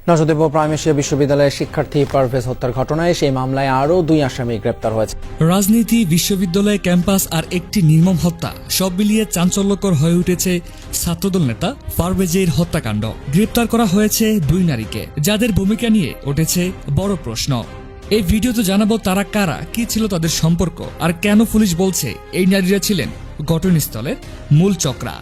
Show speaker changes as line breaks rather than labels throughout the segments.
নজরদেব prime Asia বিশ্ববিদ্যালয়ের শিক্ষার্থী পারভেজ হত্যার ঘটনায় সেই মামলায় আরও 2 আসামি গ্রেপ্তার হয়েছে।
রাজনীতি, বিশ্ববিদ্যালয় ক্যাম্পাস আর একটি নির্মম হত্যা সব মিলিয়ে চাঞ্চল্যকর হয়ে উঠেছে ছাত্রদল নেতা পারভেজের হত্যাকাণ্ড। গ্রেপ্তার করা হয়েছে 2 নারীকে, যাদের ভূমিকা নিয়ে উঠেছে বড় প্রশ্ন। এই ভিডিওতে জানাবো তারা কারা, কি ছিল তাদের সম্পর্ক, আর কেন পুলিশ বলছে এই নারীরা ছিলেন ঘটনাস্থলের মূল চক্রা।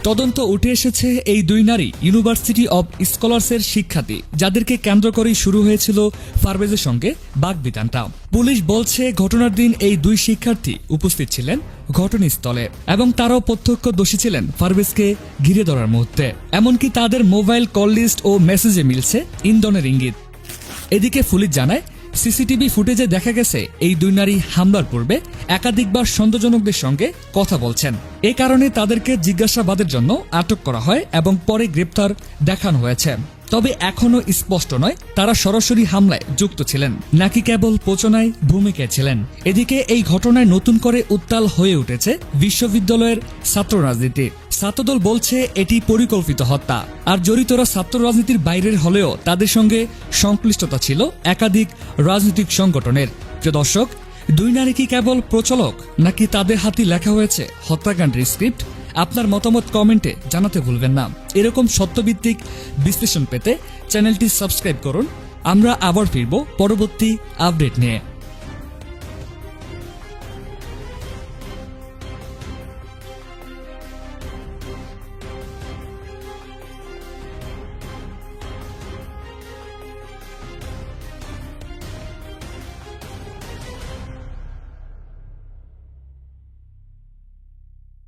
তদন্ত উঠে এসেছে এই 2 নারী ইউনিভার্সিটি অব স্কলার্সের শিক্ষার্থী, যাদেরকে কেন্দ্র করেই শুরু হয়েছিল পারভেজের সঙ্গে বাগবিতণ্ডা। পুলিশ বলছে ঘটনার দিন এই 2 শিক্ষার্থী উপস্থিত ছিলেন ঘটনাস্থলে এবং তারাও প্রত্যক্ষ দোষী ছিলেন পারভেজকে ঘিরে ধরার মুহূর্তে। এমনকি তাদের মোবাইল কল লিস্ট ও মেসেজে মিলছে ইন্ধনের ইঙ্গিত। এদিকে পুলিশ জানায় সিসিটিভি ফুটেজে দেখা গেছে এই 2 নারী হামলার পূর্বে একাধিকবার সন্দেহজনকদের সঙ্গে কথা বলছেন। এ কারণে তাদেরকে জিজ্ঞাসাবাদের জন্য আটক করা হয় এবং পরে গ্রেপ্তার দেখানো হয়েছে। তবে এখনো স্পষ্ট নয় তারা সরাসরি হামলায় যুক্ত ছিলেন নাকি কেবল প্রচনায় ভূমিকায় ছিলেন। এদিকে এই ঘটনায় নতুন করে উত্তাল হয়ে উঠেছে বিশ্ববিদ্যালয়ের ছাত্র রাজনীতি। ছাত্রদল বলছে এটি পরিকল্পিত হত্যা, আর জড়িতরা ছাত্র রাজনীতির বাইরের হলেও তাদের সঙ্গে সংশ্লিষ্টতা ছিল একাধিক রাজনৈতিক সংগঠনের। প্রিয় দর্শক, 2 নারী কি কেবল প্রচালক নাকি তাদের হাতে লেখা হয়েছে হত্যাকাণ্ডের স্ক্রিপ্ট? আপনার মতামত কমেন্টে জানাতে ভুলবেন না। এরকম সত্যভিত্তিক বিশ্লেষণ পেতে চ্যানেলটি সাবস্ক্রাইব করুন। আমরা আবার ফিরব পরবর্তী আপডেট নিয়ে।